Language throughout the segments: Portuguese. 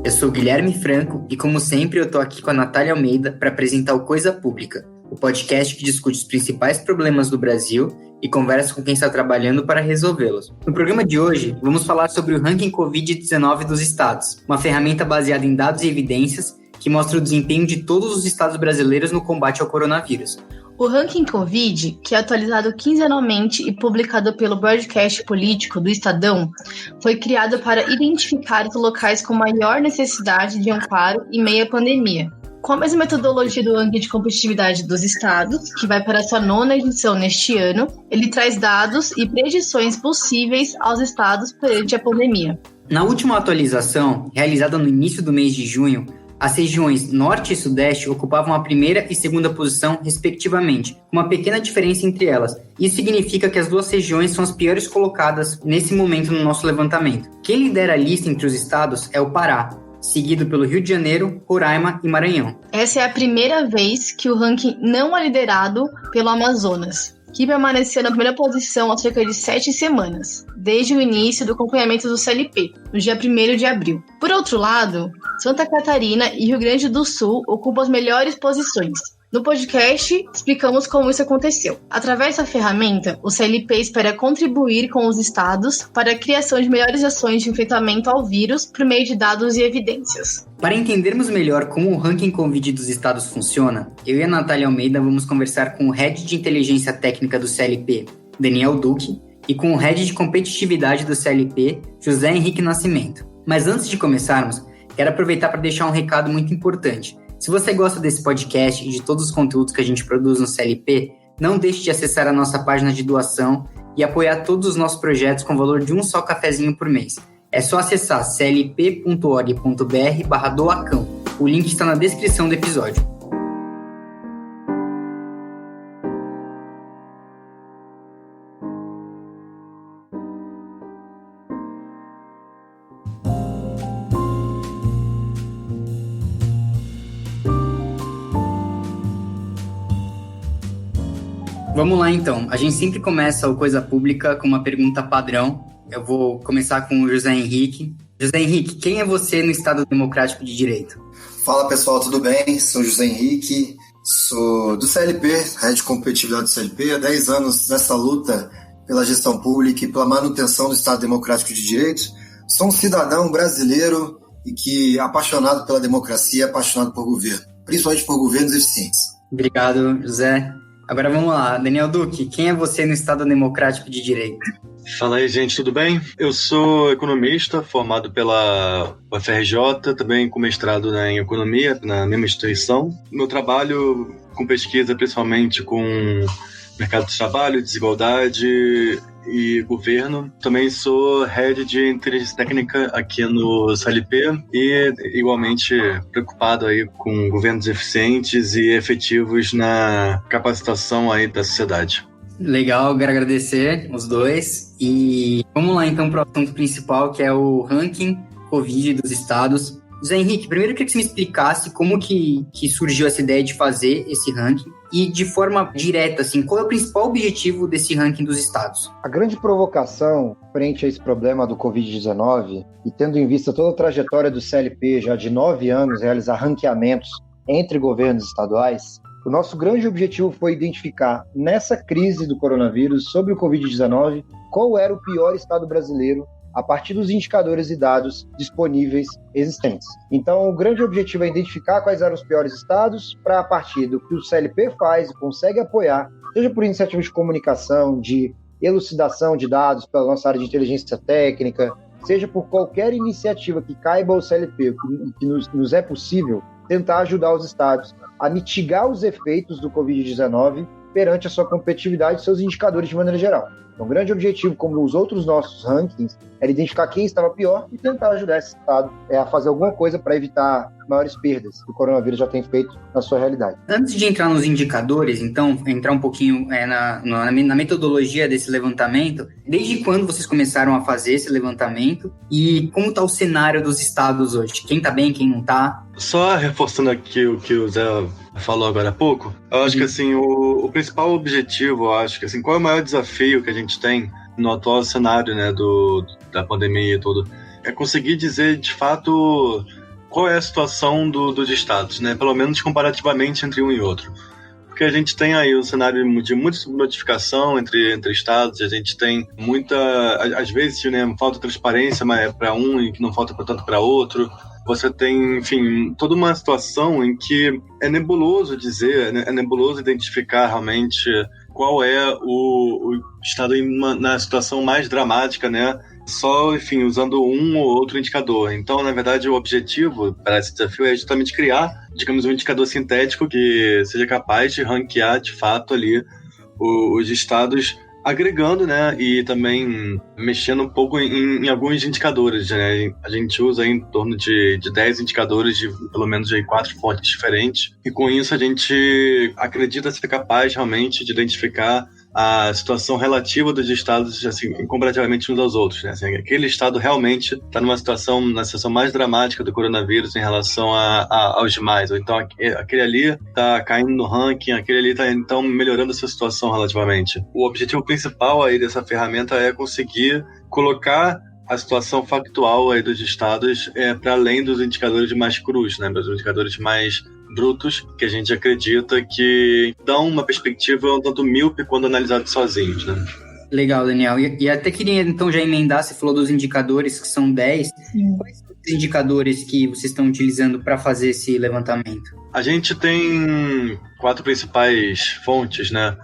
Eu sou o Guilherme Franco e, como sempre, eu tô aqui com a Natália Almeida para apresentar o Coisa Pública, o podcast que discute os principais problemas do Brasil e conversa com quem está trabalhando para resolvê-los. No programa de hoje, vamos falar sobre o ranking Covid-19 dos estados, uma ferramenta baseada em dados e evidências que mostra o desempenho de todos os estados brasileiros no combate ao coronavírus. O ranking Covid, que é atualizado quinzenalmente e publicado pelo Broadcast Político do Estadão, foi criado para identificar os locais com maior necessidade de amparo em meio à pandemia. Com a mesma metodologia do ranking de competitividade dos estados, que vai para a sua 9ª edição neste ano, ele traz dados e predições possíveis aos estados perante a pandemia. Na última atualização, realizada no início do mês de junho, as regiões Norte e Sudeste ocupavam a primeira e segunda posição, respectivamente, com uma pequena diferença entre elas. Isso significa que as duas regiões são as piores colocadas nesse momento no nosso levantamento. Quem lidera a lista entre os estados é o Pará, seguido pelo Rio de Janeiro, Roraima e Maranhão. Essa é a primeira vez que o ranking não é liderado pelo Amazonas, que permaneceu na primeira posição há cerca de 7 semanas, desde o início do acompanhamento do CLP, no dia 1º de abril. Por outro lado, Santa Catarina e Rio Grande do Sul ocupam as melhores posições. No podcast, explicamos como isso aconteceu. Através da ferramenta, o CLP espera contribuir com os estados para a criação de melhores ações de enfrentamento ao vírus por meio de dados e evidências. Para entendermos melhor como o ranking Covid dos estados funciona, eu e a Natália Almeida vamos conversar com o Head de Inteligência Técnica do CLP, Daniel Duque, e com o Head de Competitividade do CLP, José Henrique Nascimento. Mas antes de começarmos, quero aproveitar para deixar um recado muito importante. Se você gosta desse podcast e de todos os conteúdos que a gente produz no CLP, não deixe de acessar a nossa página de doação e apoiar todos os nossos projetos com o valor de um só cafezinho por mês. É só acessar clp.org.br/doacão. O link está na descrição do episódio. Vamos lá então, a gente sempre começa o Coisa Pública com uma pergunta padrão. Eu vou começar com o José Henrique. José Henrique, quem é você no Estado Democrático de Direito? Fala pessoal, tudo bem? Sou José Henrique, sou do CLP, Head de Competitividade do CLP, há 10 anos nessa luta pela gestão pública e pela manutenção do Estado Democrático de Direito. Sou um cidadão brasileiro e que é apaixonado pela democracia, apaixonado por governo, principalmente por governos eficientes. Obrigado, José. Agora vamos lá, Daniel Duque, quem é você no Estado Democrático de Direito? Fala aí, gente, tudo bem? Eu sou economista, formado pela UFRJ, também com mestrado em economia, na mesma instituição. Meu trabalho com pesquisa, principalmente com mercado de trabalho, desigualdade e governo. Também sou Head de Inteligência Técnica aqui no CLP e igualmente preocupado aí com governos eficientes e efetivos na capacitação aí da sociedade. Legal, quero agradecer os dois. E vamos lá então para o assunto principal, que é o ranking Covid dos estados. José Henrique, primeiro eu queria que você me explicasse como que surgiu essa ideia de fazer esse ranking e de forma direta, assim, qual é o principal objetivo desse ranking dos estados? A grande provocação frente a esse problema do Covid-19 e tendo em vista toda a trajetória do CLP já de 9 anos realizar ranqueamentos entre governos estaduais, o nosso grande objetivo foi identificar nessa crise do coronavírus sobre o Covid-19 qual era o pior estado brasileiro a partir dos indicadores e dados disponíveis existentes. Então, o grande objetivo é identificar quais eram os piores estados para, a partir do que o CLP faz e consegue apoiar, seja por iniciativas de comunicação, de elucidação de dados pela nossa área de inteligência técnica, seja por qualquer iniciativa que caiba ao CLP, que nos é possível, tentar ajudar os estados a mitigar os efeitos do Covid-19 perante a sua competitividade e seus indicadores de maneira geral. Então, o grande objetivo, como os outros nossos rankings, era identificar quem estava pior e tentar ajudar esse estado a fazer alguma coisa para evitar maiores perdas que o coronavírus já tem feito na sua realidade. Antes de entrar nos indicadores, então, entrar um pouquinho na metodologia desse levantamento, desde quando vocês começaram a fazer esse levantamento e como está o cenário dos estados hoje? Quem está bem, quem não está? Só reforçando aqui o que o Zé falou agora há pouco, eu acho que assim, o principal objetivo, eu acho que assim, qual é o maior desafio que a gente tem no atual cenário, né, da pandemia e tudo, é conseguir dizer de fato qual é a situação dos estados, né? Pelo menos comparativamente entre um e outro. Porque a gente tem aí um cenário de muita subnotificação entre estados, a gente tem às vezes, né, falta transparência para um e que não falta tanto para outro. Você tem, enfim, toda uma situação em que é nebuloso dizer, né, é nebuloso identificar realmente qual é o estado na situação mais dramática, né? Só, enfim, usando um ou outro indicador. Então, na verdade, o objetivo para esse desafio é justamente criar, digamos, um indicador sintético que seja capaz de ranquear, de fato, ali os estados, agregando, né, e também mexendo um pouco em alguns indicadores, né? A gente usa aí em torno de 10 indicadores de pelo menos de 4 fontes diferentes, e com isso a gente acredita ser capaz realmente de identificar a situação relativa dos estados, assim, comparativamente uns aos outros, né? Assim, aquele estado realmente está na situação mais dramática do coronavírus em relação aos demais, ou então aquele ali está caindo no ranking, aquele ali está então melhorando a sua situação relativamente. O objetivo principal aí dessa ferramenta é conseguir colocar a situação factual aí dos estados para além dos indicadores mais crus, né? Dos indicadores mais brutos, que a gente acredita que dão uma perspectiva um tanto míope quando analisados sozinhos, né? Legal, Daniel. E até queria, então, já emendar, você falou dos indicadores, que são 10. Quais são os indicadores que vocês estão utilizando para fazer esse levantamento? A gente tem 4 principais fontes, né,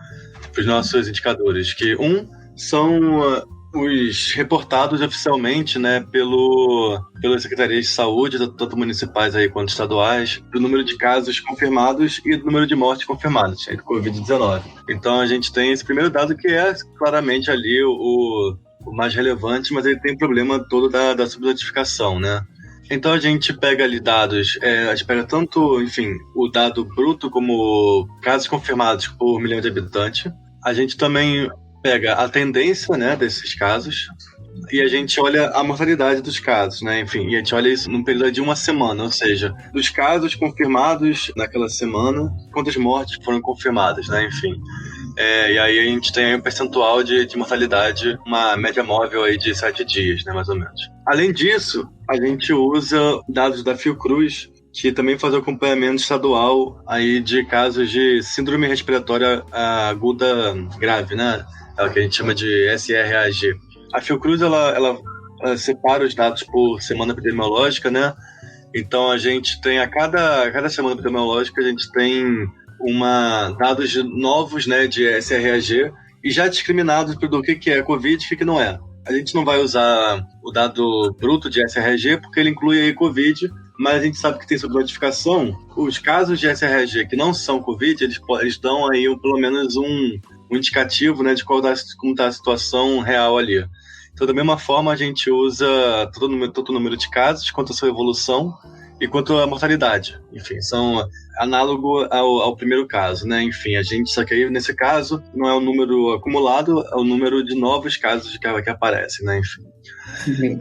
para os nossos indicadores, que são os reportados oficialmente, né, pelas secretarias de saúde, tanto municipais aí quanto estaduais, do número de casos confirmados e do número de mortes confirmadas de Covid-19. Então a gente tem esse primeiro dado que é claramente ali o mais relevante, mas ele tem o problema todo da subnotificação, né? Então a gente pega ali dados, a gente pega tanto, enfim, o dado bruto como casos confirmados por milhão de habitantes. A gente também pega a tendência, né, desses casos e a gente olha a mortalidade dos casos, né? Enfim, e a gente olha isso num período de uma semana, ou seja, dos casos confirmados naquela semana, quantas mortes foram confirmadas, né? Enfim, e aí a gente tem aí um percentual de mortalidade, uma média móvel aí de 7 dias, né, mais ou menos. Além disso, a gente usa dados da Fiocruz, que também faz o acompanhamento estadual aí de casos de síndrome respiratória aguda grave, né? É o que a gente chama de SRAG. A Fiocruz, ela separa os dados por semana epidemiológica, né? Então, a gente tem, a cada semana epidemiológica, a gente tem dados novos, né, de SRAG, e já discriminados do que é Covid e o que não é. A gente não vai usar o dado bruto de SRAG, porque ele inclui aí Covid, mas a gente sabe que tem subnotificação. Os casos de SRAG que não são Covid, eles dão aí pelo menos um indicativo, né, de como está a situação real ali. Então, da mesma forma, a gente usa tanto o número de casos, quanto a sua evolução e quanto a mortalidade. Enfim, são análogo ao primeiro caso, né? Enfim, só que aí, nesse caso, não é o número acumulado, é o número de novos casos que aparecem, né? Enfim.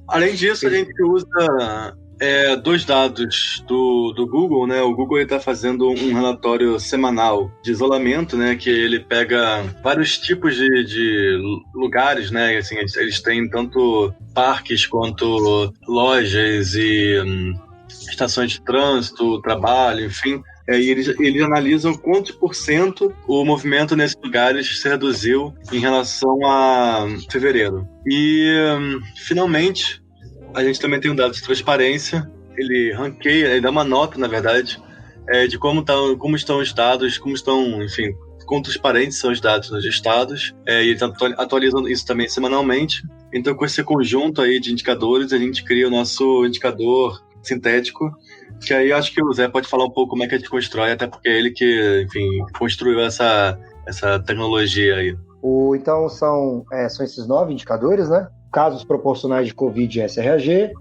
Além disso, a gente usa 2 dados do Google, né? O Google está fazendo um relatório semanal de isolamento, né? Que ele pega vários tipos de lugares, né? Assim, eles têm tanto parques quanto lojas e estações de trânsito, trabalho, enfim. E eles analisam quantos % o movimento nesses lugares se reduziu em relação a fevereiro. E, finalmente, a gente também tem um dado de transparência. Ele ranqueia, ele dá uma nota, na verdade, de como estão os dados, enfim, quão transparentes são os dados nos estados. E ele está atualizando isso também semanalmente. Então, com esse conjunto aí de indicadores, a gente cria o nosso indicador sintético, que aí acho que o Zé pode falar um pouco como é que a gente constrói, até porque é ele que, enfim, construiu essa tecnologia aí. Então, são esses 9 indicadores, né? Casos proporcionais de Covid e SRAG,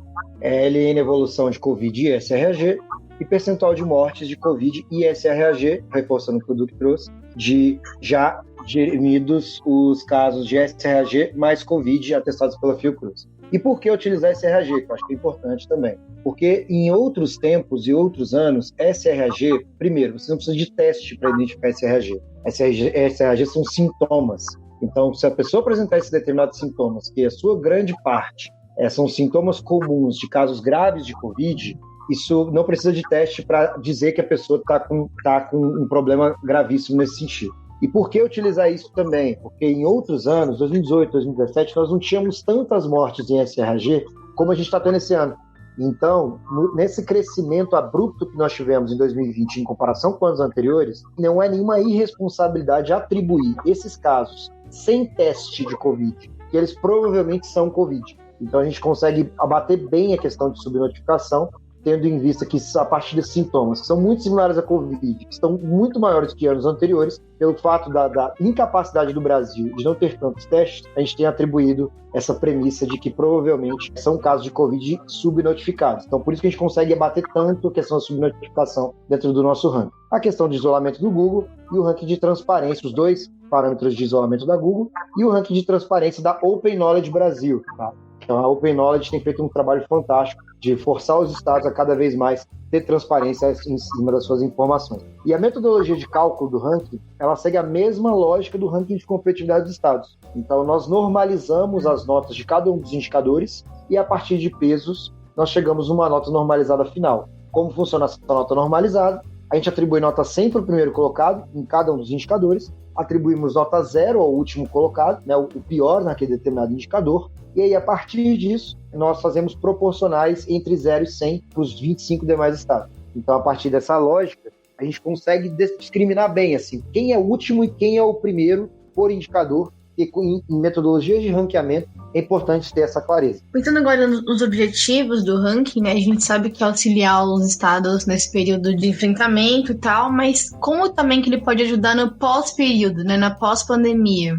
LN evolução de Covid e SRAG, e percentual de mortes de Covid e SRAG, reforçando o que o Duque trouxe, de já gerimidos os casos de SRAG mais Covid atestados pela Fiocruz. E por que utilizar SRAG, que eu acho que é importante também? Porque em outros tempos e outros anos, SRAG, primeiro, você não precisa de teste para identificar SRAG. SRAG são sintomas. Então, se a pessoa apresentar esses determinados sintomas, que a sua grande parte são sintomas comuns de casos graves de Covid, isso não precisa de teste para dizer que a pessoa está com um problema gravíssimo nesse sentido. E por que utilizar isso também? Porque em outros anos, 2018, 2017, nós não tínhamos tantas mortes em SRAG como a gente está tendo esse ano. Então, nesse crescimento abrupto que nós tivemos em 2020 em comparação com anos anteriores, não é nenhuma irresponsabilidade atribuir esses casos sem teste de Covid, que eles provavelmente são Covid. Então a gente consegue abater bem a questão de subnotificação, tendo em vista que a partir desses sintomas, que são muito similares à Covid, que estão muito maiores que anos anteriores, pelo fato da incapacidade do Brasil de não ter tantos testes, a gente tem atribuído essa premissa de que provavelmente são casos de Covid subnotificados. Então, por isso que a gente consegue abater tanto a questão da subnotificação dentro do nosso ranking. A questão de isolamento do Google e o ranking de transparência, os dois parâmetros de isolamento da Google, e o ranking de transparência da Open Knowledge Brasil, tá? Então, a Open Knowledge tem feito um trabalho fantástico de forçar os estados a cada vez mais ter transparência em cima das suas informações. E a metodologia de cálculo do ranking, ela segue a mesma lógica do ranking de competitividade dos estados. Então, nós normalizamos as notas de cada um dos indicadores e, a partir de pesos, nós chegamos numa nota normalizada final. Como funciona essa nota normalizada? A gente atribui nota 100 para o primeiro colocado em cada um dos indicadores, atribuímos nota 0 ao último colocado, né, o pior naquele determinado indicador, e aí, a partir disso, nós fazemos proporcionais entre 0 e 100 para os 25 demais estados. Então, a partir dessa lógica, a gente consegue discriminar bem assim, quem é o último e quem é o primeiro por indicador, e em metodologias de ranqueamento é importante ter essa clareza. Pensando agora nos objetivos do ranking, né, a gente sabe que auxiliar os estados nesse período de enfrentamento e tal, mas como também que ele pode ajudar no pós-período, né, na pós-pandemia?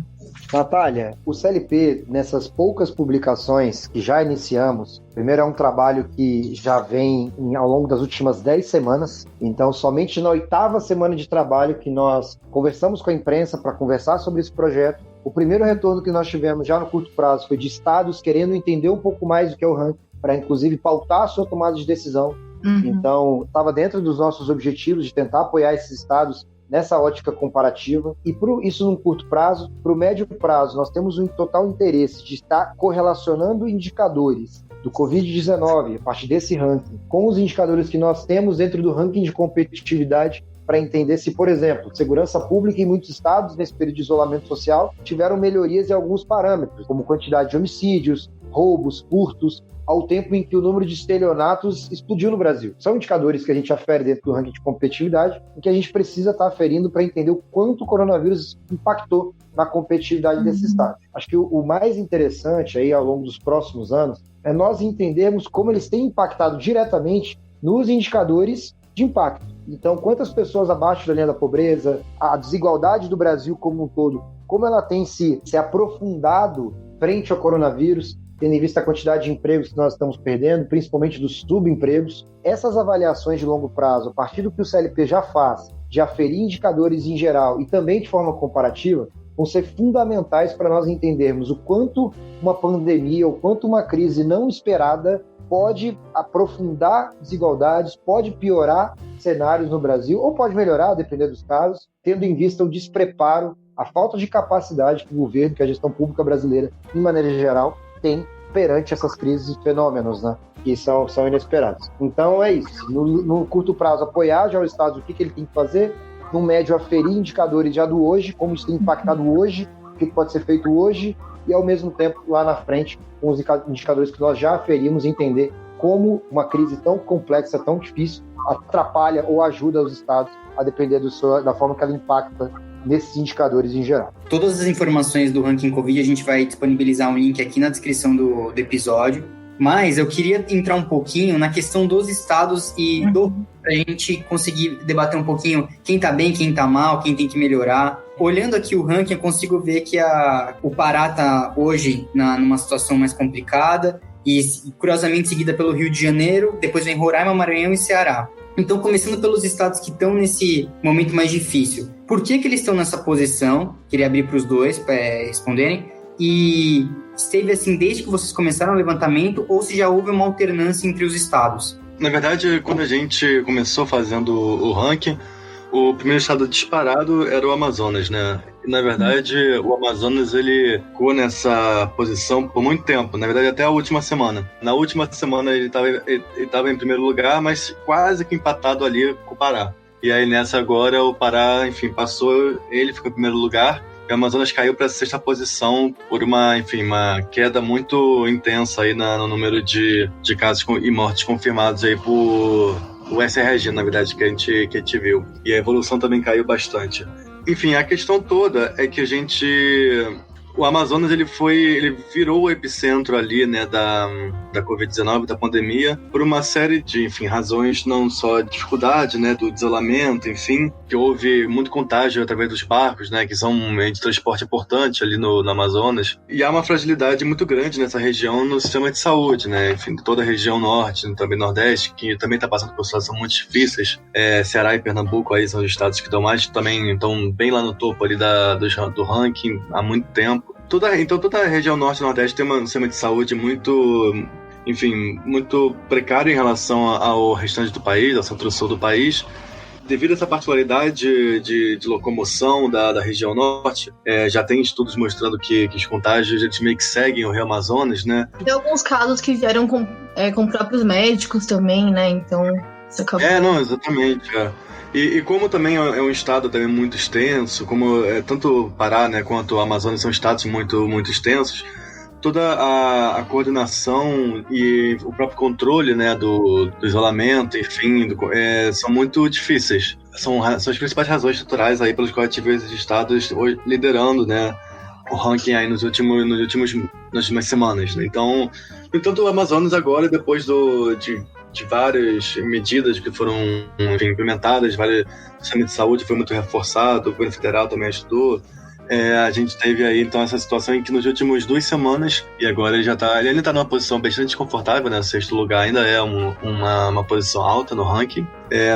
Natália, o CLP, nessas poucas publicações que já iniciamos, primeiro é um trabalho que já vem ao longo das últimas 10 semanas, então somente na 8ª semana de trabalho que nós conversamos com a imprensa para conversar sobre esse projeto. O primeiro retorno que nós tivemos já no curto prazo foi de estados querendo entender um pouco mais do que é o ranking, para inclusive pautar a sua tomada de decisão. Então, estava dentro dos nossos objetivos de tentar apoiar esses estados nessa ótica comparativa, e isso num curto prazo. Para o médio prazo, nós temos um total interesse de estar correlacionando indicadores do Covid-19, a partir desse ranking, com os indicadores que nós temos dentro do ranking de competitividade, para entender se, por exemplo, segurança pública em muitos estados, nesse período de isolamento social, tiveram melhorias em alguns parâmetros, como quantidade de homicídios, roubos, furtos, ao tempo em que o número de estelionatos explodiu no Brasil. São indicadores que a gente afere dentro do ranking de competitividade e que a gente precisa estar aferindo para entender o quanto o coronavírus impactou na competitividade desse estado. Acho que o mais interessante aí ao longo dos próximos anos é nós entendermos como eles têm impactado diretamente nos indicadores de impacto. Então, quantas pessoas abaixo da linha da pobreza, a desigualdade do Brasil como um todo, como ela tem se aprofundado frente ao coronavírus, tendo em vista a quantidade de empregos que nós estamos perdendo, principalmente dos subempregos. Essas avaliações de longo prazo, a partir do que o CLP já faz, de aferir indicadores em geral e também de forma comparativa, vão ser fundamentais para nós entendermos o quanto uma pandemia, o quanto uma crise não esperada pode aprofundar desigualdades, pode piorar cenários no Brasil, ou pode melhorar, dependendo dos casos, tendo em vista o despreparo, a falta de capacidade que o governo, que a gestão pública brasileira, de maneira geral, tem perante essas crises e fenômenos, né, que são inesperados. Então é isso. No curto prazo, apoiar já o Estado, o que ele tem que fazer. No médio, aferir indicadores já do hoje, como isso tem impactado hoje, o que pode ser feito hoje, e ao mesmo tempo, lá na frente, com os indicadores que nós já aferimos, entender como uma crise tão complexa, tão difícil, atrapalha ou ajuda os estados, a depender da forma que ela impacta nesses indicadores em geral. Todas as informações do ranking Covid a gente vai disponibilizar um link aqui na descrição do episódio, mas eu queria entrar um pouquinho na questão dos estados e para a gente conseguir debater um pouquinho quem tá bem, quem tá mal, quem tem que melhorar. Olhando aqui o ranking, eu consigo ver que o Pará tá hoje numa situação mais complicada e curiosamente seguida pelo Rio de Janeiro, depois vem Roraima, Maranhão e Ceará. Então, começando pelos estados que estão nesse momento mais difícil, por que eles estão nessa posição? Queria abrir para os dois para responderem. E esteve assim desde que vocês começaram o levantamento ou se já houve uma alternância entre os estados? Na verdade, quando a gente começou fazendo o ranking, O primeiro estado disparado era o Amazonas, né? E, na verdade, o Amazonas, ele ficou nessa posição por muito tempo. Na verdade, até a última semana. Na última semana, ele estava em primeiro lugar, mas quase que empatado ali com o Pará. E aí, nessa agora, o Pará, enfim, passou, ele ficou em primeiro lugar. E o Amazonas caiu para a sexta posição por uma queda muito intensa aí no número de casos e mortes confirmados aí por o SRG, na verdade, que a gente viu. E a evolução também caiu bastante. Enfim, a questão toda é que o Amazonas, ele virou o epicentro ali, né, da Covid-19, da pandemia, por uma série de, enfim, razões, não só de dificuldade, né, do isolamento, enfim, que houve muito contágio através dos barcos, né, que são um meio de transporte importante ali no Amazonas, e há uma fragilidade muito grande nessa região no sistema de saúde, né, enfim, toda a região norte, também nordeste, que também está passando por situações muito difíceis. Ceará e Pernambuco aí são os estados que estão bem lá no topo ali do ranking há muito tempo. Então toda a região norte e nordeste tem um sistema de saúde muito precário em relação ao restante do país, ao centro-sul do país. Devido a essa particularidade de locomoção da região norte, já tem estudos mostrando que os contágios eles meio que seguem o Rio Amazonas, né? Tem alguns casos que vieram com próprios médicos também, né? Então, isso acabou... Não, exatamente, E como também é um estado também muito extenso, como tanto o Pará, né, quanto o Amazonas são estados muito, muito extensos, toda a coordenação e o próprio controle, né, do isolamento, enfim, são muito difíceis. São as principais razões estruturais aí pelas quais tive esses estados hoje liderando, né, o ranking aí nas últimas semanas, né? Então, no entanto, o Amazonas agora, depois de várias medidas que foram, enfim, implementadas, o sistema de saúde foi muito reforçado, o governo federal também ajudou. A gente teve aí, então, essa situação em que nos últimos 2 semanas, e agora ele ainda está numa posição bastante confortável, né? 6º lugar ainda é uma posição alta no ranking,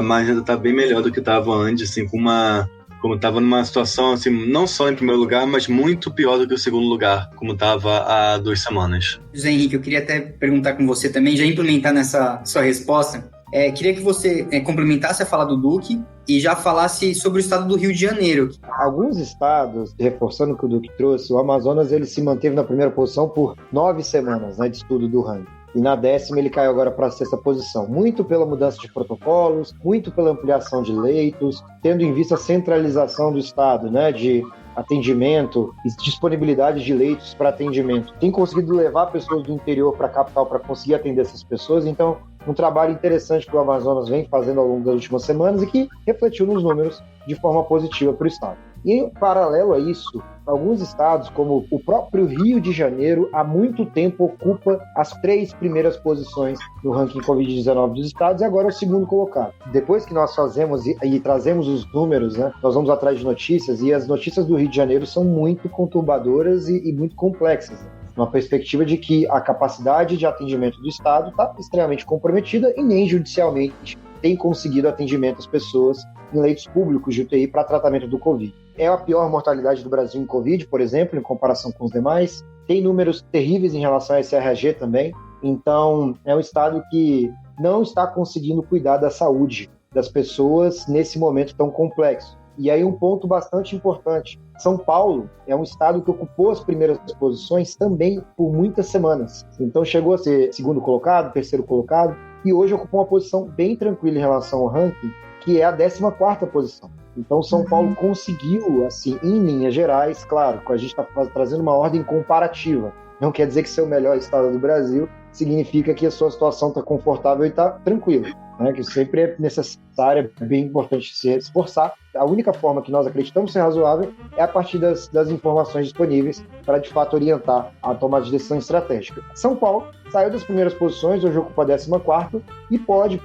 mas ainda está bem melhor do que estava antes, assim, como estava numa situação, assim, não só em primeiro lugar, mas muito pior do que o 2º lugar, como estava há 2 semanas. José Henrique, eu queria até perguntar com você também, já implementar nessa sua resposta, queria que você complementasse a fala do Duque e já falasse sobre o estado do Rio de Janeiro. Alguns estados, reforçando o que o Duque trouxe, o Amazonas ele se manteve na primeira posição por 9 semanas, né, de estudo do ranking. E na 10ª ele caiu agora para a 6ª posição, muito pela mudança de protocolos, muito pela ampliação de leitos, tendo em vista a centralização do Estado, né, de atendimento e disponibilidade de leitos para atendimento. Tem conseguido levar pessoas do interior para a capital para conseguir atender essas pessoas, então um trabalho interessante que o Amazonas vem fazendo ao longo das últimas semanas e que refletiu nos números de forma positiva para o Estado. E, em paralelo a isso, alguns estados, como o próprio Rio de Janeiro, há muito tempo ocupa as 3 primeiras posições no ranking Covid-19 dos estados e agora é o 2º colocado. Depois que nós fazemos e trazemos os números, né, nós vamos atrás de notícias, e as notícias do Rio de Janeiro são muito conturbadoras e muito complexas, né? Uma perspectiva de que a capacidade de atendimento do Estado está extremamente comprometida e nem judicialmente tem conseguido atendimento às pessoas em leitos públicos de UTI para tratamento do Covid. É a pior mortalidade do Brasil em Covid, por exemplo, em comparação com os demais. Tem números terríveis em relação a SRG também. Então, é um estado que não está conseguindo cuidar da saúde das pessoas nesse momento tão complexo. E aí um ponto bastante importante. São Paulo é um estado que ocupou as primeiras posições também por muitas semanas. Então chegou a ser 2º colocado, 3º colocado, e hoje ocupa uma posição bem tranquila em relação ao ranking, que é a 14ª posição. Então São Paulo conseguiu, assim, em linhas gerais, claro, a gente está trazendo uma ordem comparativa. Não quer dizer que ser o melhor estado do Brasil significa que a sua situação está confortável e está tranquila, né? Que sempre é necessário, é bem importante se esforçar. A única forma que nós acreditamos ser razoável é a partir das informações disponíveis para, de fato, orientar a tomada de decisão estratégica. São Paulo saiu das primeiras posições, hoje ocupa a 14ª e pode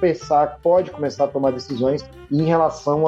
começar a tomar decisões em relação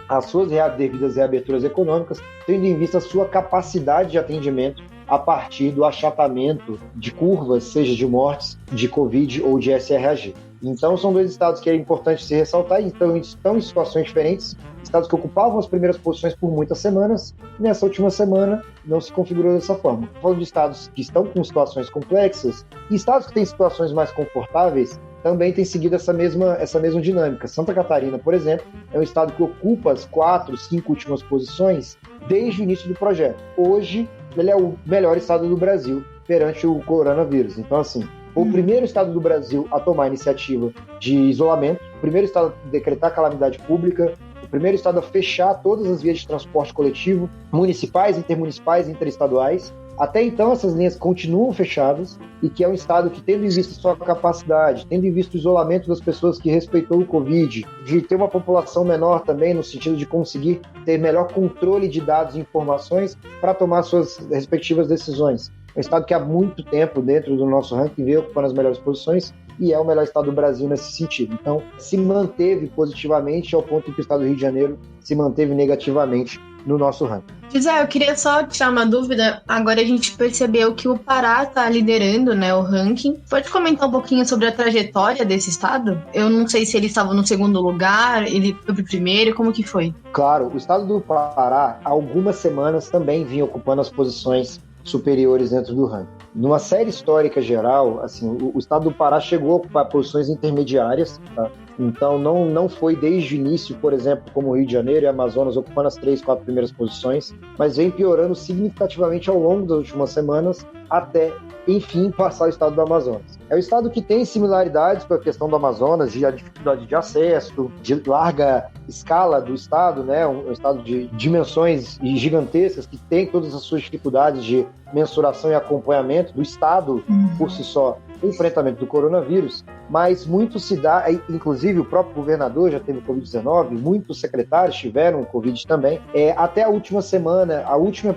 às suas devidas reaberturas econômicas, tendo em vista a sua capacidade de atendimento a partir do achatamento de curvas, seja de mortes, de Covid ou de SRG. Então, são 2 estados que é importante se ressaltar, então estão em situações diferentes, estados que ocupavam as primeiras posições por muitas semanas, e nessa última semana não se configurou dessa forma. Falando de estados que estão com situações complexas, e estados que têm situações mais confortáveis, também tem seguido essa mesma dinâmica. Santa Catarina, por exemplo, é um estado que ocupa as 4, 5 últimas posições desde o início do projeto. Hoje, ele é o melhor estado do Brasil perante o coronavírus. Então, assim, o primeiro estado do Brasil a tomar a iniciativa de isolamento, o primeiro estado a decretar calamidade pública, o primeiro estado a fechar todas as vias de transporte coletivo, municipais, intermunicipais e interestaduais. Até então, essas linhas continuam fechadas e que é um estado que, tendo em vista sua capacidade, tendo em vista o isolamento das pessoas que respeitou o Covid, de ter uma população menor também, no sentido de conseguir ter melhor controle de dados e informações para tomar suas respectivas decisões. É um estado que há muito tempo, dentro do nosso ranking, vem ocupando as melhores posições e é o melhor estado do Brasil nesse sentido. Então, se manteve positivamente ao ponto em que o estado do Rio de Janeiro se manteve negativamente no nosso ranking. José, eu queria só tirar uma dúvida. Agora a gente percebeu que o Pará está liderando, né, o ranking. Pode comentar um pouquinho sobre a trajetória desse estado? Eu não sei se ele estava no segundo lugar, ele foi pro primeiro, como que foi? Claro, o estado do Pará, há algumas semanas, também vinha ocupando as posições superiores dentro do ranking. Numa série histórica geral, assim, o estado do Pará chegou a ocupar posições intermediárias, tá? Então não foi desde o início, por exemplo, como o Rio de Janeiro e Amazonas ocupando as 3, 4 primeiras posições, mas vem piorando significativamente ao longo das últimas semanas até, enfim, passar o estado do Amazonas. É um estado que tem similaridades com a questão do Amazonas, de a dificuldade de acesso, de larga escala do estado, né? Um estado de dimensões gigantescas que tem todas as suas dificuldades de mensuração e acompanhamento do estado por si só, o enfrentamento do coronavírus, mas muito se dá, inclusive o próprio governador já teve Covid-19, muitos secretários tiveram Covid também. Até a última semana,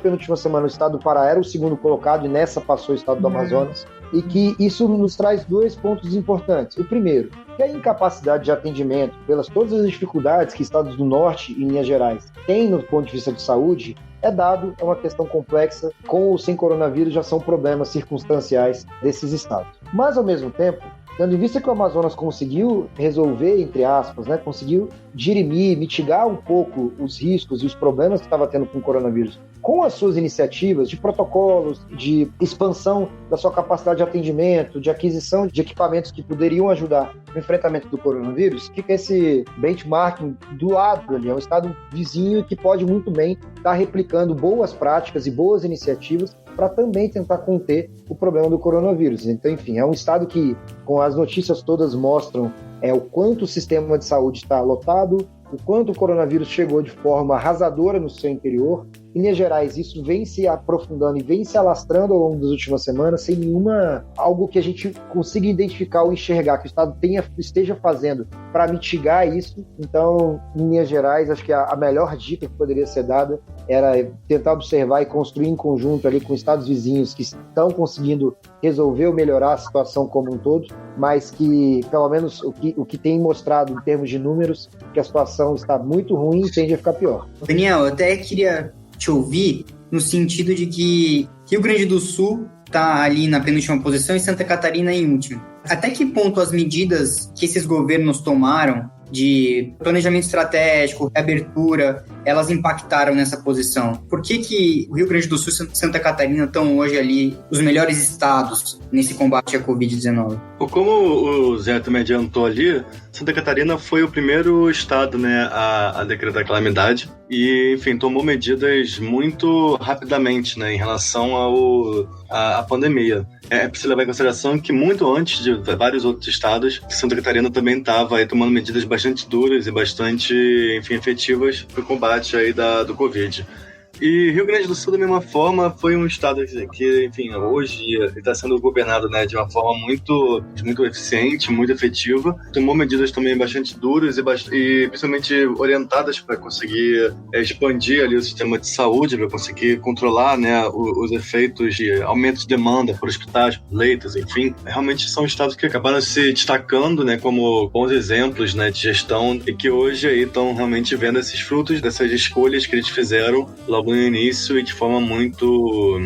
penúltima semana, o estado do Pará era o segundo colocado e nessa passou o estado do Amazonas. E que isso nos traz 2 pontos importantes. O primeiro, que a incapacidade de atendimento, pelas todas as dificuldades que estados do norte e Minas Gerais têm no ponto de vista de saúde, é uma questão complexa, com ou sem coronavírus já são problemas circunstanciais desses estados. Mas, ao mesmo tempo, tendo em vista que o Amazonas conseguiu resolver, entre aspas, né, conseguiu dirimir, mitigar um pouco os riscos e os problemas que estava tendo com o coronavírus, com as suas iniciativas de protocolos, de expansão da sua capacidade de atendimento, de aquisição de equipamentos que poderiam ajudar no enfrentamento do coronavírus, fica esse benchmarking do lado ali, é um estado vizinho que pode muito bem estar replicando boas práticas e boas iniciativas para também tentar conter o problema do coronavírus. Então, enfim, é um estado que, com as notícias todas, mostram o quanto o sistema de saúde está lotado, o quanto o coronavírus chegou de forma arrasadora no seu interior. Em Minas Gerais, isso vem se aprofundando e vem se alastrando ao longo das últimas semanas, sem algo que a gente consiga identificar ou enxergar que o Estado esteja fazendo para mitigar isso. Então, em Minas Gerais, acho que a melhor dica que poderia ser dada era tentar observar e construir em conjunto ali com estados vizinhos que estão conseguindo resolver ou melhorar a situação como um todo, mas que, pelo menos, o que tem mostrado em termos de números, que a situação está muito ruim e tende a ficar pior. Daniel, eu até queria te ouvir no sentido de que Rio Grande do Sul está ali na penúltima posição e Santa Catarina em último. Até que ponto as medidas que esses governos tomaram de planejamento estratégico, reabertura, elas impactaram nessa posição? Por que o Rio Grande do Sul e Santa Catarina estão hoje ali os melhores estados nesse combate à Covid-19? Como o Zé também adiantou ali, Santa Catarina foi o primeiro estado, né, a decretar calamidade e, enfim, tomou medidas muito rapidamente, né, em relação à pandemia. É preciso levar em consideração que muito antes de vários outros estados, Santa Catarina também estava tomando medidas bastante duras e bastante, enfim, efetivas para o combate aí do Covid. E Rio Grande do Sul, da mesma forma, foi um estado que, enfim, hoje está sendo governado, né, de uma forma muito eficiente, muito efetiva. Tomou medidas também bastante duras e principalmente orientadas para conseguir expandir ali o sistema de saúde, para conseguir controlar, né, os efeitos de aumento de demanda por hospitais, por leitos, enfim. Realmente são estados que acabaram se destacando, né, como bons exemplos, né, de gestão e que hoje aí estão realmente vendo esses frutos dessas escolhas que eles fizeram logo no início e de forma muito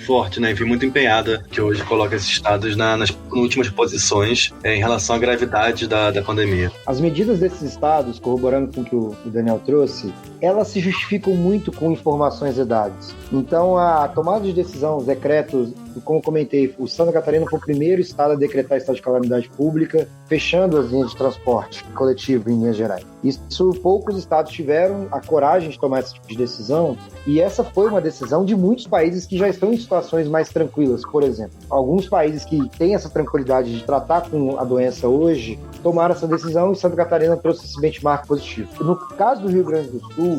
forte, né? Enfim, muito empenhada, que hoje coloca esses estados nas últimas posições em relação à gravidade da pandemia. As medidas desses estados, corroborando com o que o Daniel trouxe, elas se justificam muito com informações e dados. Então, a tomada de decisão, os decretos, como comentei, o Santa Catarina foi o primeiro estado a decretar estado de calamidade pública, fechando as linhas de transporte coletivo em Minas Gerais. Isso, poucos estados tiveram a coragem de tomar esse tipo de decisão, e essa foi uma decisão de muitos países que já estão em situações mais tranquilas. Por exemplo, alguns países que têm essa tranquilidade de tratar com a doença hoje, tomaram essa decisão e Santa Catarina trouxe esse benchmark positivo. No caso do Rio Grande do Sul,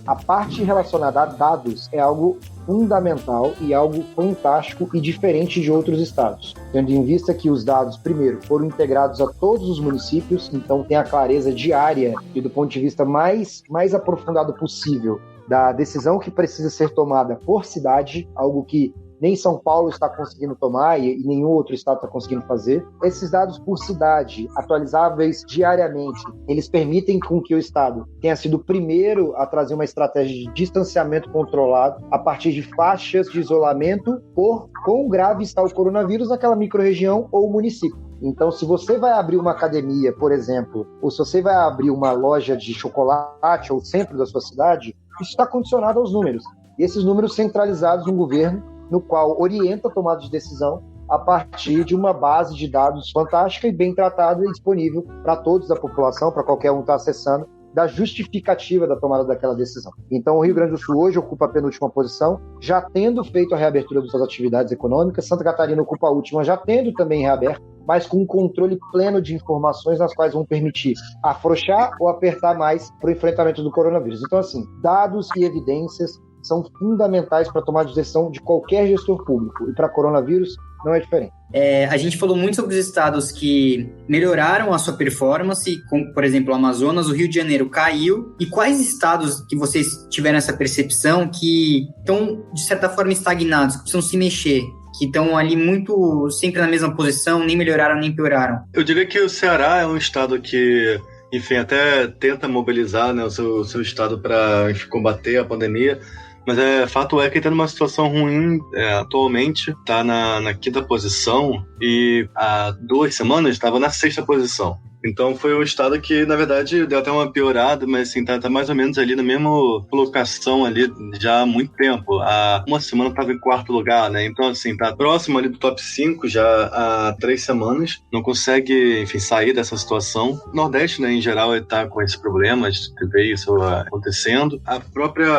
a parte relacionada a dados é algo fundamental e algo fantástico e diferente de outros estados, tendo em vista que os dados, primeiro, foram integrados a todos os municípios, então tem a clareza diária e do ponto de vista mais aprofundado possível da decisão que precisa ser tomada por cidade, algo que nem São Paulo está conseguindo tomar e nenhum outro estado está conseguindo fazer. Esses dados por cidade, atualizáveis diariamente, eles permitem com que o estado tenha sido o primeiro a trazer uma estratégia de distanciamento controlado a partir de faixas de isolamento por quão grave está o coronavírus naquela microrregião ou município. Então, se você vai abrir uma academia, por exemplo, ou se você vai abrir uma loja de chocolate ou centro da sua cidade, isso está condicionado aos números. E esses números centralizados no governo, no qual orienta a tomada de decisão a partir de uma base de dados fantástica e bem tratada e disponível para todos da população, para qualquer um estar acessando, da justificativa da tomada daquela decisão. Então, o Rio Grande do Sul hoje ocupa a penúltima posição, já tendo feito a reabertura das suas atividades econômicas. Santa Catarina ocupa a última, já tendo também reaberto, mas com um controle pleno de informações nas quais vão permitir afrouxar ou apertar mais para o enfrentamento do coronavírus. Então, assim, dados e evidências são fundamentais para tomar decisão de qualquer gestor público, e para coronavírus não é diferente. A gente falou muito sobre os estados que melhoraram a sua performance, como, por exemplo, o Amazonas, o Rio de Janeiro caiu. E quais estados que vocês tiveram essa percepção que estão, de certa forma, estagnados, que precisam se mexer, que estão ali muito sempre na mesma posição, nem melhoraram nem pioraram? Eu diria que o Ceará é um estado que, enfim, até tenta mobilizar, né, o seu estado para combater a pandemia. Mas fato é que ele está numa situação ruim atualmente, está na 5ª posição e há 2 semanas estava na 6ª posição. Então foi um estado que, na verdade, deu até uma piorada, mas assim, tá mais ou menos ali na mesma colocação ali já há muito tempo. Há 1 semana estava em 4º lugar, né? Então, assim, tá próximo ali do top 5 já há 3 semanas. Não consegue, enfim, sair dessa situação. O Nordeste, né, em geral, ele tá com esses problemas, vê isso acontecendo. A própria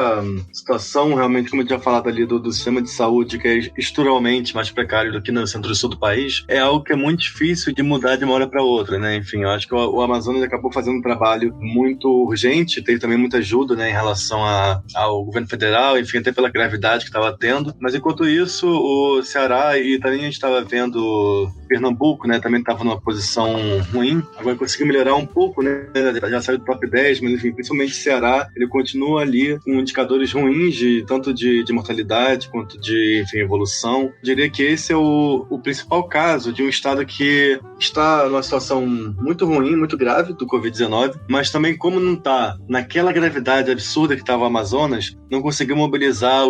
situação, realmente, como eu tinha falado ali, do sistema de saúde, que é estruturalmente mais precário do que no centro-sul do país, é algo que é muito difícil de mudar de uma hora para outra, né? Enfim, eu acho que o Amazonas acabou fazendo um trabalho muito urgente, teve também muita ajuda, né, em relação ao governo federal, enfim, até pela gravidade que estava tendo. Mas enquanto isso, o Ceará e também a gente estava vendo Pernambuco, né, também estava numa posição ruim. Agora conseguiu melhorar um pouco, né, já saiu do top 10, mas enfim, principalmente o Ceará, ele continua ali com indicadores ruins, tanto de mortalidade quanto de, enfim, evolução. Eu diria que esse é o principal caso de um estado que está numa situação muito ruim, muito grave do Covid-19, mas também, como não está naquela gravidade absurda que estava o Amazonas, não conseguiu mobilizar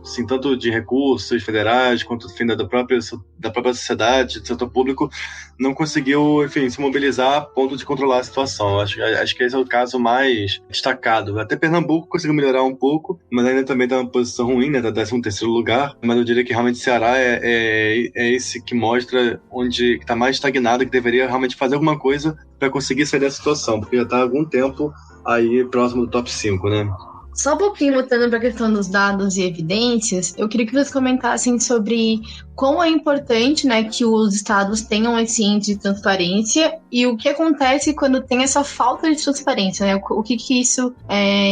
assim, tanto de recursos federais quanto da própria sociedade, do setor público, não conseguiu, enfim, se mobilizar a ponto de controlar a situação. Acho que esse é o caso mais destacado. Até Pernambuco conseguiu melhorar um pouco, mas ainda também está numa posição ruim, né, da 13º lugar, mas eu diria que realmente Ceará é esse que mostra onde está mais estagnado, que deveria realmente fazer alguma coisa para conseguir sair dessa situação, porque já está há algum tempo aí próximo do top 5, né? Só um pouquinho voltando para a questão dos dados e evidências, eu queria que vocês comentassem sobre como é importante, né, que os estados tenham esse índice de transparência e o que acontece quando tem essa falta de transparência, né? O que isso,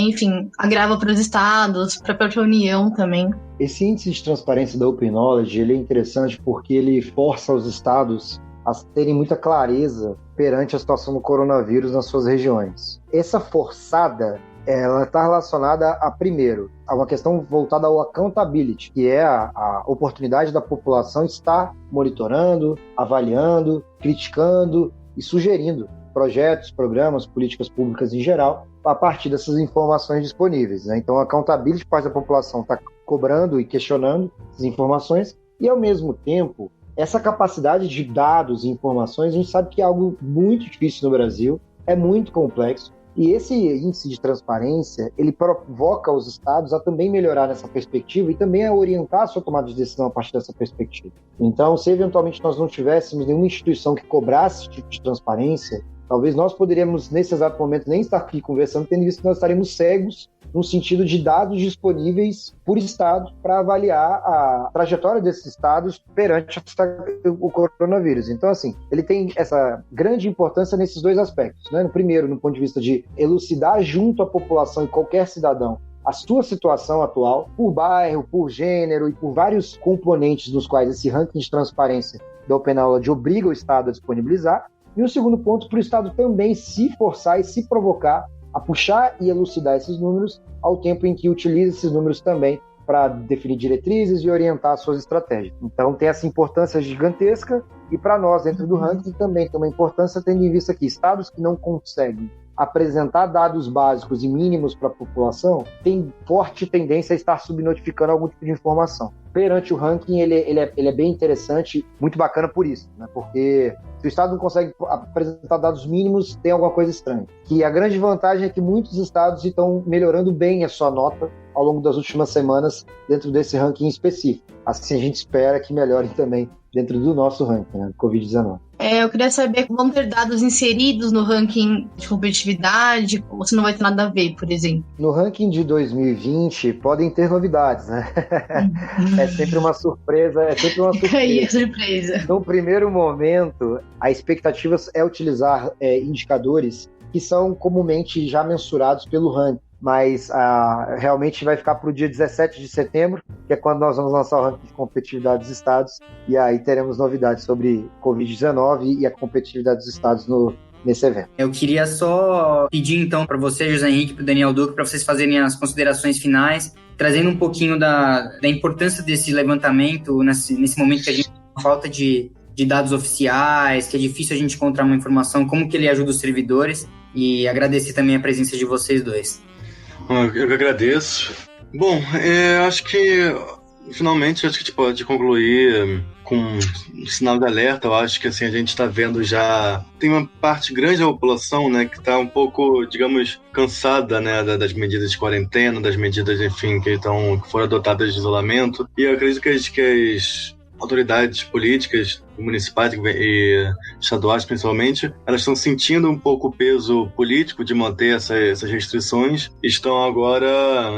enfim, agrava para os estados, para a própria União também. Esse índice de transparência da Open Knowledge, ele é interessante porque ele força os estados a terem muita clareza perante a situação do coronavírus nas suas regiões. Essa forçada, ela está relacionada primeiro, a uma questão voltada ao accountability, que é a oportunidade da população estar monitorando, avaliando, criticando e sugerindo projetos, programas, políticas públicas em geral, a partir dessas informações disponíveis, né? Então, a accountability, parte da população está cobrando e questionando essas informações, e, ao mesmo tempo, essa capacidade de dados e informações, a gente sabe que é algo muito difícil no Brasil, é muito complexo, e esse índice de transparência, ele provoca os estados a também melhorar nessa perspectiva e também a orientar a sua tomada de decisão a partir dessa perspectiva. Então, se eventualmente nós não tivéssemos nenhuma instituição que cobrasse esse tipo de transparência, talvez nós poderíamos, nesse exato momento, nem estar aqui conversando, tendo visto que nós estaremos cegos no sentido de dados disponíveis por estado para avaliar a trajetória desses estados perante o coronavírus. Então, assim, ele tem essa grande importância nesses dois aspectos, né? No primeiro, no ponto de vista de elucidar junto à população e qualquer cidadão a sua situação atual, por bairro, por gênero e por vários componentes nos quais esse ranking de transparência da Open Knowledge obriga o estado a disponibilizar. E o segundo ponto, para o Estado também se forçar e se provocar a puxar e elucidar esses números, ao tempo em que utiliza esses números também para definir diretrizes e orientar suas estratégias. Então tem essa importância gigantesca, e para nós, dentro do ranking, também tem uma importância, tendo em vista que estados que não conseguem apresentar dados básicos e mínimos para a população têm forte tendência a estar subnotificando algum tipo de informação. Perante o ranking, ele é bem interessante, muito bacana por isso, né? Porque se o Estado não consegue apresentar dados mínimos, tem alguma coisa estranha. Que a grande vantagem é que muitos estados estão melhorando bem a sua nota ao longo das últimas semanas dentro desse ranking específico. Assim a gente espera que melhorem também dentro do nosso ranking, né, do Covid-19. Eu queria saber, vão ter dados inseridos no ranking de competitividade, ou se não vai ter nada a ver, por exemplo? No ranking de 2020, podem ter novidades, né? É sempre uma surpresa, Aí é surpresa. No primeiro momento, a expectativa é utilizar indicadores que são comumente já mensurados pelo ranking, mas realmente vai ficar para o dia 17 de setembro, que é quando nós vamos lançar o ranking de competitividade dos estados, e aí teremos novidades sobre Covid-19 e a competitividade dos estados nesse evento. Eu queria só pedir então para você, José Henrique, e para o Daniel Duque, para vocês fazerem as considerações finais, trazendo um pouquinho da importância desse levantamento nesse momento que a gente tem falta de dados oficiais, que é difícil a gente encontrar uma informação, como que ele ajuda os servidores, e agradecer também a presença de vocês dois. Eu que agradeço. Bom, acho que finalmente a gente pode concluir com um sinal de alerta. Eu acho que assim, a gente está vendo já, tem uma parte grande da população, né, que está um pouco, digamos, cansada, né, das medidas de quarentena, das medidas, enfim, que foram adotadas de isolamento, e eu acredito que as autoridades políticas municipais e estaduais, principalmente, elas estão sentindo um pouco o peso político de manter essas restrições e estão agora,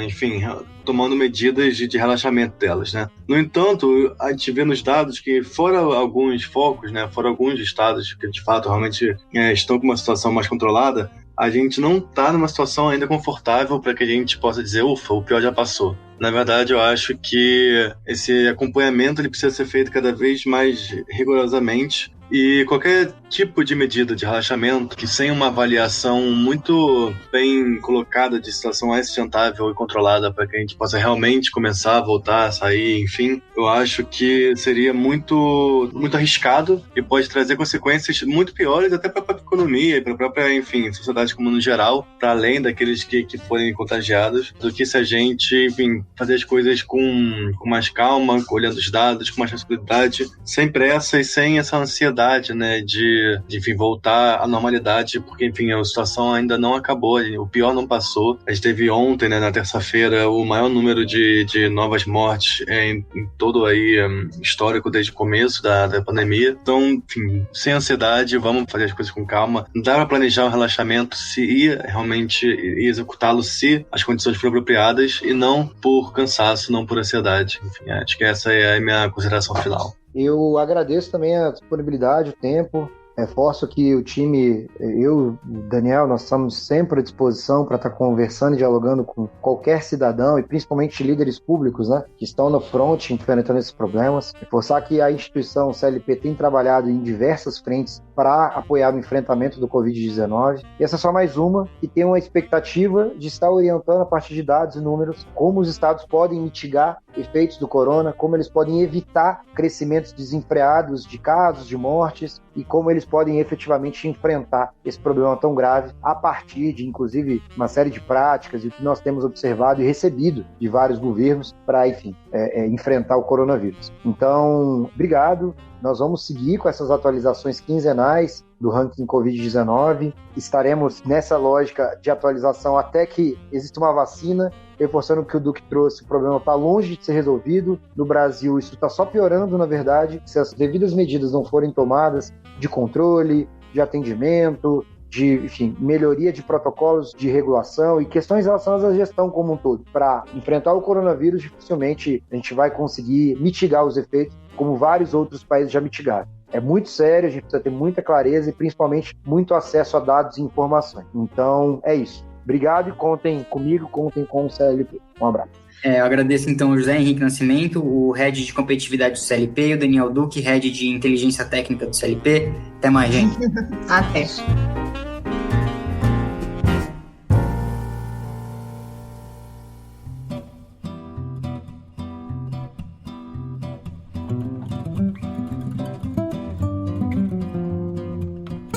enfim, tomando medidas de relaxamento delas, né? No entanto, a gente vê nos dados que, fora alguns focos, né, fora alguns estados que, de fato, realmente estão com uma situação mais controlada, a gente não está numa situação ainda confortável para que a gente possa dizer, ufa, o pior já passou. Na verdade, eu acho que esse acompanhamento ele precisa ser feito cada vez mais rigorosamente, e qualquer tipo de medida de relaxamento que sem uma avaliação muito bem colocada de situação mais sustentável e controlada para que a gente possa realmente começar a voltar a sair, enfim, eu acho que seria muito, muito arriscado e pode trazer consequências muito piores até para a própria economia e para a própria, enfim, sociedade como no geral, para além daqueles que forem contagiados, do que se a gente, enfim, fazer as coisas com mais calma, olhando os dados, com mais responsabilidade, sem pressa e sem essa ansiedade, né, de enfim, voltar à normalidade, porque, enfim, a situação ainda não acabou, o pior não passou. A gente teve ontem, né, na terça-feira, o maior número de novas mortes em todo aí histórico desde o começo da pandemia. Então, enfim, sem ansiedade, vamos fazer as coisas com calma. Não dá para planejar um relaxamento se ir realmente executá-lo se as condições forem apropriadas e não por cansaço, não por ansiedade. Enfim, acho que essa é a minha consideração final. Eu agradeço também a disponibilidade, o tempo. Reforço que o time, eu e o Daniel, nós estamos sempre à disposição para estar conversando e dialogando com qualquer cidadão e principalmente líderes públicos, né, que estão no front enfrentando esses problemas. Reforçar que a instituição CLP tem trabalhado em diversas frentes para apoiar o enfrentamento do Covid-19. E essa é só mais uma, e tem uma expectativa de estar orientando a partir de dados e números como os estados podem mitigar efeitos do corona, como eles podem evitar crescimentos desenfreados de casos, de mortes, e como eles podem efetivamente enfrentar esse problema tão grave a partir de, inclusive, uma série de práticas e o que nós temos observado e recebido de vários governos para, enfim, enfrentar o coronavírus. Então, obrigado. Nós vamos seguir com essas atualizações quinzenais do ranking Covid-19. Estaremos nessa lógica de atualização até que exista uma vacina, reforçando o que o Duque trouxe. O problema está longe de ser resolvido. No Brasil, isso está só piorando, na verdade. Se as devidas medidas não forem tomadas de controle, de atendimento, de, enfim, melhoria de protocolos de regulação e questões relacionadas à gestão como um todo. Para enfrentar o coronavírus, dificilmente a gente vai conseguir mitigar os efeitos como vários outros países já mitigaram. É muito sério, a gente precisa ter muita clareza e principalmente muito acesso a dados e informações. Então, é isso. Obrigado e contem comigo, contem com o CLP. Um abraço. Eu agradeço então o José Henrique Nascimento, o Head de Competitividade do CLP, e o Daniel Duque, Head de Inteligência Técnica do CLP. Até mais, gente. Até.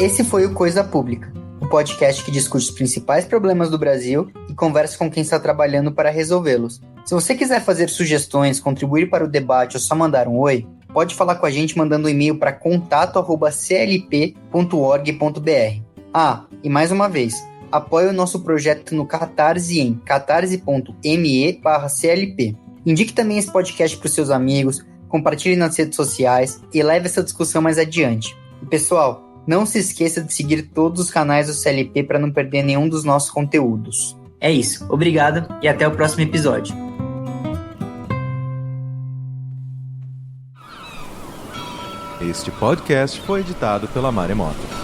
Esse foi o Coisa Pública, o podcast que discute os principais problemas do Brasil e conversa com quem está trabalhando para resolvê-los. Se você quiser fazer sugestões, contribuir para o debate ou só mandar um oi, pode falar com a gente mandando um e-mail para contato@clp.org.br. E mais uma vez, apoie o nosso projeto no Catarse em catarse.me/clp. Indique também esse podcast para os seus amigos, compartilhe nas redes sociais e leve essa discussão mais adiante. E pessoal, não se esqueça de seguir todos os canais do CLP para não perder nenhum dos nossos conteúdos. É isso, obrigado e até o próximo episódio. Este podcast foi editado pela Maremoto.